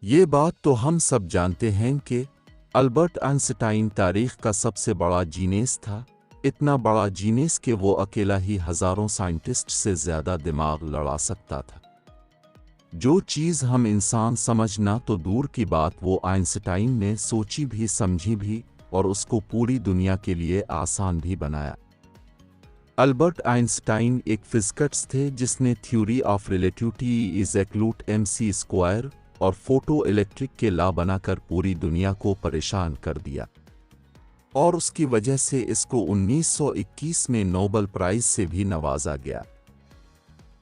یہ بات تو ہم سب جانتے ہیں کہ البرٹ آئنسٹائن تاریخ کا سب سے بڑا جینیس تھا، اتنا بڑا جینیس کہ وہ اکیلا ہی ہزاروں سائنٹسٹ سے زیادہ دماغ لڑا سکتا تھا۔ جو چیز ہم انسان سمجھنا تو دور کی بات، وہ آئنسٹائن نے سوچی بھی سمجھی بھی اور اس کو پوری دنیا کے لیے آسان بھی بنایا۔ البرٹ آئنسٹائن ایک فزکسٹ تھے جس نے theory of relativity is equal m c square اور فوٹو الیکٹرک کے لا بنا کر پوری دنیا کو پریشان کر دیا، اور اس کی وجہ سے اس کو 1921 میں نوبل پرائز سے بھی نوازا گیا۔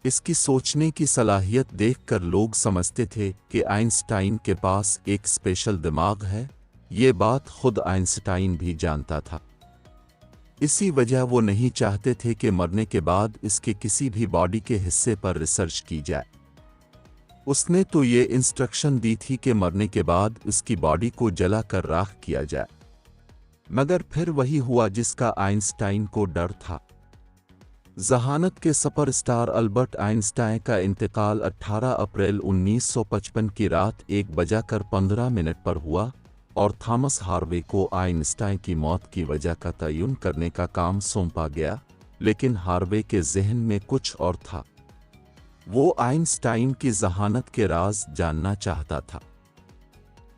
اس کی سوچنے کی صلاحیت دیکھ کر لوگ سمجھتے تھے کہ آئنسٹائن کے پاس ایک اسپیشل دماغ ہے، یہ بات خود آئنسٹائن بھی جانتا تھا۔ اسی وجہ وہ نہیں چاہتے تھے کہ مرنے کے بعد اس کے کسی بھی باڈی کے حصے پر ریسرچ کی جائے۔ اس نے تو یہ انسٹرکشن دی تھی کہ مرنے کے بعد اس کی باڈی کو جلا کر راکھ کیا جائے، مگر پھر وہی ہوا جس کا آئنسٹائن کو ڈر تھا۔ ذہانت کے سپر اسٹار البرٹ آئنسٹائن کا انتقال 18 اپریل 1955 کی رات 1:15 پر ہوا، اور تھامس ہاروے کو آئنسٹائن کی موت کی وجہ کا تعین کرنے کا کام سونپا گیا، لیکن ہاروے کے ذہن میں کچھ اور تھا۔ وہ آئنسٹائن کی ذہانت کے راز جاننا چاہتا تھا۔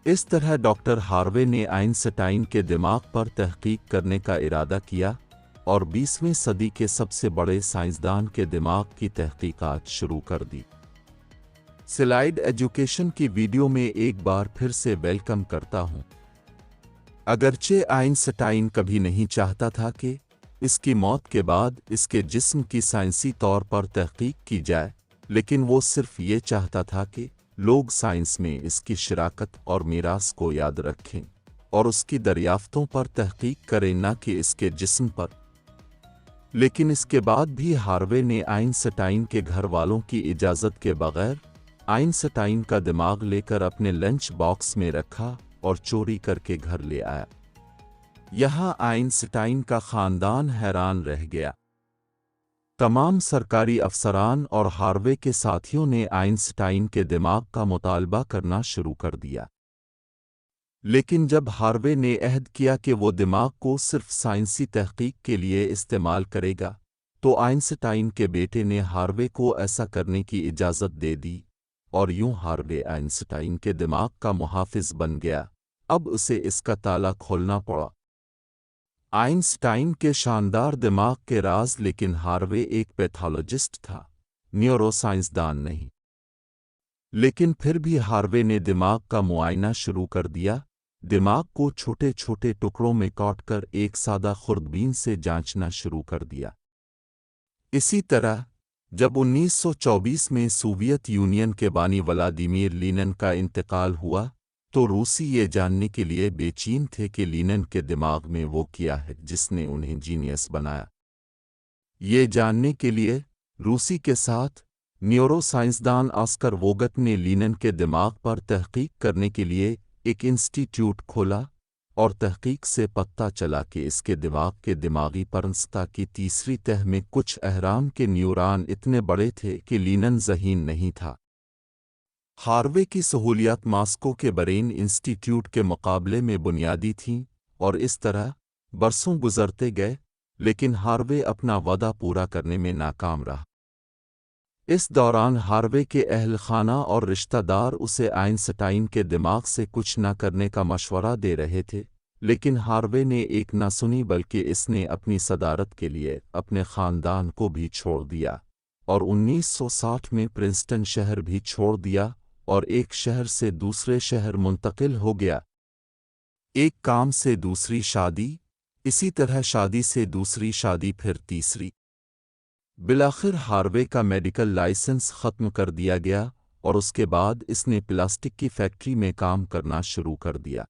اس طرح ڈاکٹر ہاروے نے آئنسٹائن کے دماغ پر تحقیق کرنے کا ارادہ کیا اور 20ویں صدی کے سب سے بڑے سائنسدان کے دماغ کی تحقیقات شروع کر دی۔ سلائیڈ ایجوکیشن کی ویڈیو میں ایک بار پھر سے ویلکم کرتا ہوں۔ اگرچہ آئنسٹائن کبھی نہیں چاہتا تھا کہ اس کی موت کے بعد اس کے جسم کی سائنسی طور پر تحقیق کی جائے، لیکن وہ صرف یہ چاہتا تھا کہ لوگ سائنس میں اس کی شراکت اور میراث کو یاد رکھیں اور اس کی دریافتوں پر تحقیق کریں، نہ کہ اس کے جسم پر۔ لیکن اس کے بعد بھی ہاروے نے آئنسٹائن کے گھر والوں کی اجازت کے بغیر آئنسٹائن کا دماغ لے کر اپنے لنچ باکس میں رکھا اور چوری کر کے گھر لے آیا۔ یہاں آئنسٹائن کا خاندان حیران رہ گیا۔ تمام سرکاری افسران اور ہاروے کے ساتھیوں نے آئنسٹائن کے دماغ کا مطالبہ کرنا شروع کر دیا۔ لیکن جب ہاروے نے عہد کیا کہ وہ دماغ کو صرف سائنسی تحقیق کے لیے استعمال کرے گا، تو آئنسٹائن کے بیٹے نے ہاروے کو ایسا کرنے کی اجازت دے دی، اور یوں ہاروے آئنسٹائن کے دماغ کا محافظ بن گیا۔ اب اسے اس کا تالا کھولنا پڑا۔ آئنسٹائن کے شاندار دماغ کے راز، لیکن ہاروے ایک پیتھولوجسٹ تھا، نیورو سائنسدان نہیں۔ لیکن پھر بھی ہاروے نے دماغ کا معائنہ شروع کر دیا، دماغ کو چھوٹے چھوٹے ٹکڑوں میں کاٹ کر ایک سادہ خوردبین سے جانچنا شروع کر دیا۔ اسی طرح جب 1924 میں سوویت یونین کے بانی ولادیمیر لینن کا انتقال ہوا، تو روسی یہ جاننے کے لیے بے چین تھے کہ لینن کے دماغ میں وہ کیا ہے جس نے انہیں جینیس بنایا۔ یہ جاننے کے لیے روسی کے ساتھ نیورو سائنسدان آسکر ووگٹ نے لینن کے دماغ پر تحقیق کرنے کے لیے ایک انسٹی ٹیوٹ کھولا، اور تحقیق سے پتہ چلا کہ اس کے دماغ کے دماغی پرنستا کی تیسری تہہ میں کچھ اہرام کے نیوران اتنے بڑے تھے کہ لینن ذہین نہیں تھا۔ ہاروے کی سہولیات ماسکو کے برین انسٹی ٹیوٹ کے مقابلے میں بنیادی تھیں، اور اس طرح برسوں گزرتے گئے، لیکن ہاروے اپنا وعدہ پورا کرنے میں ناکام رہا۔ اس دوران ہاروے کے اہل خانہ اور رشتہ دار اسے آئنسٹائن کے دماغ سے کچھ نہ کرنے کا مشورہ دے رہے تھے، لیکن ہاروے نے ایک نہ سنی، بلکہ اس نے اپنی صدارت کے لیے اپنے خاندان کو بھی چھوڑ دیا، اور 1960 میں پرنسٹن شہر بھی چھوڑ دیا اور ایک شہر سے دوسرے شہر منتقل ہو گیا۔ ایک کام سے دوسری شادی، اسی طرح شادی سے دوسری شادی، پھر تیسری۔ بالآخر ہاروے کا میڈیکل لائسنس ختم کر دیا گیا، اور اس کے بعد اس نے پلاسٹک کی فیکٹری میں کام کرنا شروع کر دیا۔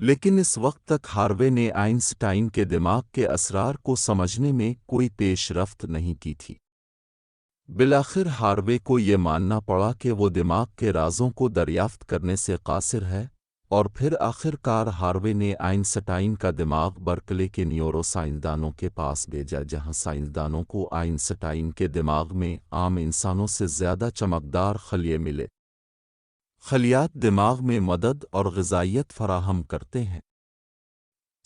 لیکن اس وقت تک ہاروے نے آئنسٹائن کے دماغ کے اسرار کو سمجھنے میں کوئی پیش رفت نہیں کی تھی۔ بالآخر ہاروے کو یہ ماننا پڑا کہ وہ دماغ کے رازوں کو دریافت کرنے سے قاصر ہے، اور پھر آخر کار ہاروے نے آئنسٹائن کا دماغ برکلے کے نیورو سائنسدانوں کے پاس بھیجا، جہاں سائنسدانوں کو آئنسٹائن کے دماغ میں عام انسانوں سے زیادہ چمکدار خلیے ملے۔ خلیات دماغ میں مدد اور غذائیت فراہم کرتے ہیں،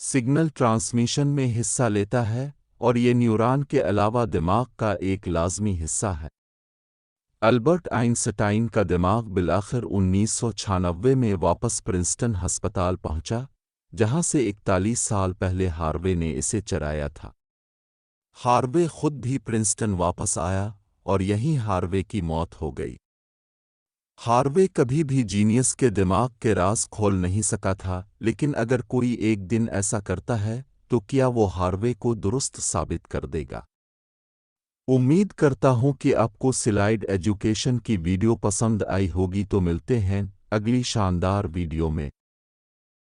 سگنل ٹرانسمیشن میں حصہ لیتا ہے، اور یہ نیوران کے علاوہ دماغ کا ایک لازمی حصہ ہے۔ البرٹ آئنسٹائن کا دماغ بالآخر 1996 میں واپس پرنسٹن ہسپتال پہنچا، جہاں سے 41 سال پہلے ہاروے نے اسے چرایا تھا۔ ہاروے خود بھی پرنسٹن واپس آیا، اور یہیں ہاروے کی موت ہو گئی۔ ہاروے کبھی بھی جینیس کے دماغ کے راز کھول نہیں سکا تھا، لیکن اگر کوئی ایک دن ایسا کرتا ہے تو کیا وہ ہاروے کو درست ثابت کر دے گا؟ امید کرتا ہوں کہ آپ کو سلائیڈ ایجوکیشن کی ویڈیو پسند آئی ہوگی، تو ملتے ہیں اگلی شاندار ویڈیو میں۔